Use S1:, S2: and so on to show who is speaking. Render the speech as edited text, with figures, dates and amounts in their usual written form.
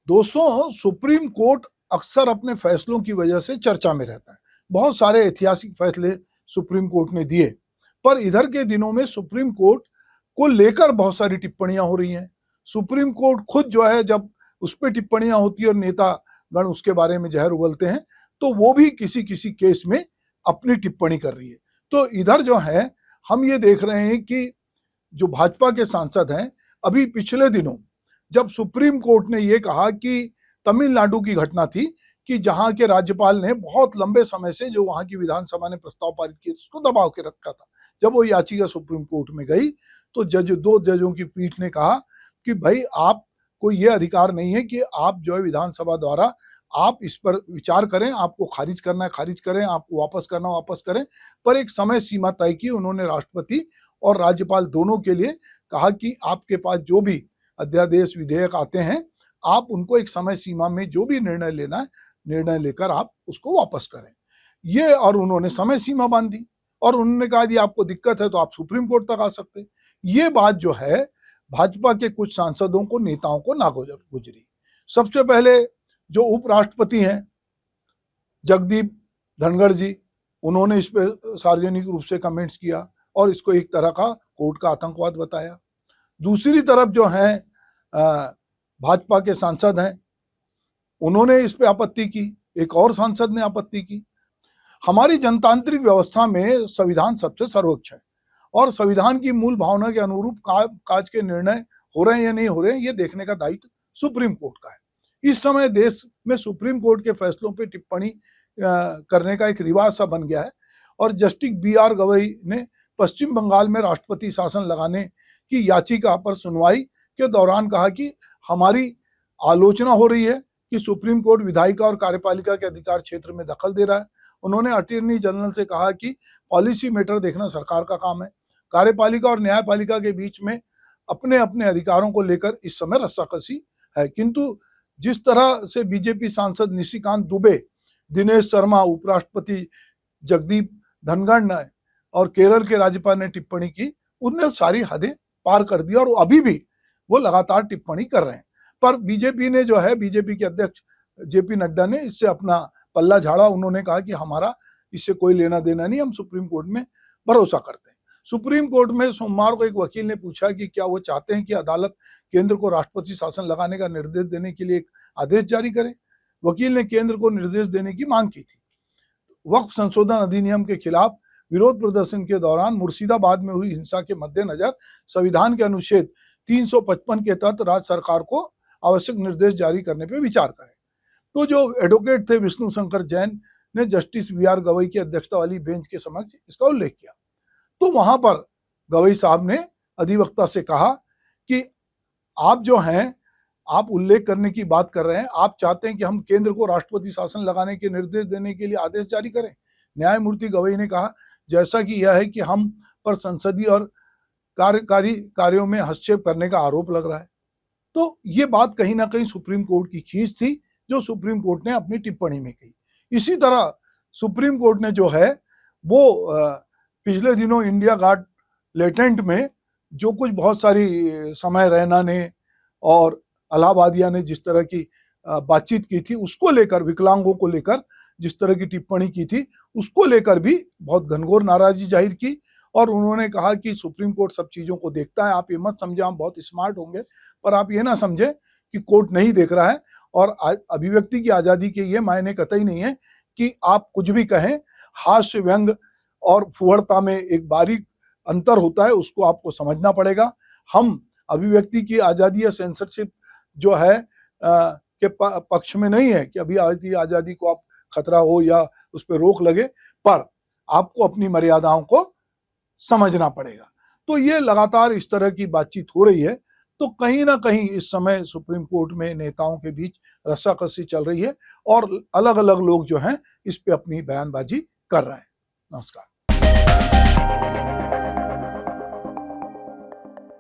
S1: दोस्तों, supreme court अक्सर अपने फैसलों की वजह से चर्चा में रहता है। बहुत सारे ऐतिहासिक फैसले सुप्रीम कोर्ट ने दिए, पर इधर के दिनों में सुप्रीम कोर्ट को लेकर बहुत सारी टिप्पणियां हो रही हैं। सुप्रीम कोर्ट खुद जो है, जब उस पर टिप्पणियां होती है और नेतागण उसके बारे में जहर उगलते हैं, तो वो भी किसी किसी केस में अपनी टिप्पणी कर रही है। तो इधर जो है, हम ये देख रहे हैं कि जो भाजपा के सांसद हैं, अभी पिछले दिनों जब सुप्रीम कोर्ट ने ये कहा कि तमिलनाडु की घटना थी कि जहां के राज्यपाल ने बहुत लंबे समय से जो वहां की विधानसभा ने प्रस्ताव पारित किया उसको दबाव के रखा था, जब वो याचिका सुप्रीम कोर्ट में गई तो दो जजों की पीठ ने कहा कि भाई, आपको ये अधिकार नहीं है कि आप जो है विधानसभा द्वारा आप इस पर विचार करें, आपको खारिज करना है खारिज करें, आपको वापस करना वापस करें, पर एक समय सीमा तय की उन्होंने राष्ट्रपति और राज्यपाल दोनों के लिए, कहा कि आपके पास जो भी अध्यादेश विधेयक आते हैं, आप उनको एक समय सीमा में जो भी निर्णय लेना है, निर्णय लेकर आप उसको वापस करें। ये, और उन्होंने समय सीमा बांध दी और उन्होंने कहा कि आपको दिक्कत है तो आप सुप्रीम कोर्ट तक आ सकते हैं। ये बात जो है, भाजपा के कुछ सांसदों को, नेताओं को गुजरी। सबसे पहले जो उपराष्ट्रपति हैं जगदीप धनखड़ जी, उन्होंने इस पे सार्वजनिक रूप से कमेंट्स किया और इसको एक तरह का कोर्ट का आतंकवाद बताया। दूसरी तरफ जो है भाजपा के सांसद हैं, उन्होंने इस पे आपत्ति की, एक और सांसद ने आपत्ति की। हमारी जनतांत्रिक व्यवस्था में संविधान सबसे सर्वोच्च है और संविधान की मूल भावना के अनुरूप काज के निर्णय हो रहे हैं या नहीं हो रहे हैं, ये देखने का दायित्व सुप्रीम कोर्ट का है। इस समय देश में सुप्रीम कोर्ट के फैसलों पे टिप्पणी करने का एक रिवाज सा बन गया है और जस्टिस BR गवई ने पश्चिम बंगाल में राष्ट्रपति शासन लगाने की याचिका पर सुनवाई के दौरान कहा कि हमारी आलोचना हो रही है कि सुप्रीम कोर्ट विधायिका और कार्यपालिका के अधिकार क्षेत्र में दखल दे रहा है। उन्होंने अटॉर्नी जनरल से कहा कि पॉलिसी मैटर देखना सरकार का काम है, कार्यपालिका और न्यायपालिका के बीच में अपने अपने अधिकारों को लेकर इस समय रस्साकसी है। किंतु जिस तरह से बीजेपी सांसद निशिकांत दुबे, दिनेश शर्मा, उपराष्ट्रपति जगदीप धनखड़ ने और केरल के राज्यपाल ने टिप्पणी की, उनने सारी हदें पार कर दी और अभी भी वो लगातार टिप्पणी कर रहे हैं। पर बीजेपी ने जो है, बीजेपी के अध्यक्ष JP नड्डा ने इससे अपना पल्ला झाड़ा। उन्होंने कहा कि हमारा इससे कोई लेना देना नहीं, हम सुप्रीम कोर्ट में भरोसा करते हैं। सुप्रीम कोर्ट में सोमवार को एक वकील ने पूछा कि क्या वो चाहते हैं कि अदालत केंद्र को राष्ट्रपति शासन लगाने का निर्देश देने के लिए एक आदेश जारी करे। वकील ने केंद्र को निर्देश देने की मांग की थी। वक्फ संशोधन अधिनियम के खिलाफ विरोध प्रदर्शन के दौरान मुर्शिदाबाद में हुई हिंसा के मद्देनजर संविधान के अनुच्छेद 355 के तहत राज्य सरकार को आवश्यक निर्देश जारी करने पर विचार करें। तो जो एडवोकेट थे विष्णु शंकर जैन ने जस्टिस BR गवई की अध्यक्षता वाली बेंच के समक्ष इसका उल्लेख किया। तो वहां पर गवई साहब ने अधिवक्ता से कहा कि आप जो हैं, आप उल्लेख करने की बात कर रहे हैं, आप चाहते हैं कि हम केंद्र को राष्ट्रपति शासन लगाने के निर्देश देने के लिए आदेश जारी करें। न्यायमूर्ति गवई ने कहा, जैसा कि यह है कि हम पर संसदीय और कार्यकारी कार्यों में हस्तक्षेप करने का आरोप लग रहा है। तो ये बात कहीं ना कहीं सुप्रीम कोर्ट की खींच थी, जो सुप्रीम कोर्ट ने अपनी टिप्पणी में कही। इसी तरह सुप्रीम कोर्ट ने जो है वो पिछले दिनों इंडिया गार्ड लेटेंट में जो कुछ बहुत सारी समय रैना ने और अलाहाबादिया ने जिस तरह की बातचीत की थी, उसको लेकर, विकलांगों को लेकर जिस तरह की टिप्पणी की थी, उसको लेकर भी बहुत घनघोर नाराजगी जाहिर की और उन्होंने कहा कि सुप्रीम कोर्ट सब चीजों को देखता है, आप ये मत समझे हम बहुत स्मार्ट होंगे, पर आप ये ना समझे कि कोर्ट नहीं देख रहा है और अभिव्यक्ति की आजादी के ये मायने कतई नहीं है कि आप कुछ भी कहें। हास्य, व्यंग और फुहड़ता में एक बारीक अंतर होता है, उसको आपको समझना पड़ेगा। हम अभिव्यक्ति की आजादी या सेंसरशिप जो है के पक्ष में नहीं है कि अभी आजादी को आप खतरा हो या उस पर रोक लगे, पर आपको अपनी मर्यादाओं को समझना पड़ेगा। तो ये लगातार इस तरह की बातचीत हो रही है, तो कहीं ना कहीं इस समय सुप्रीम कोर्ट में नेताओं के बीच रस्साकसी चल रही है और अलग अलग लोग जो हैं इस पे अपनी बयानबाजी कर रहे हैं। नमस्कार।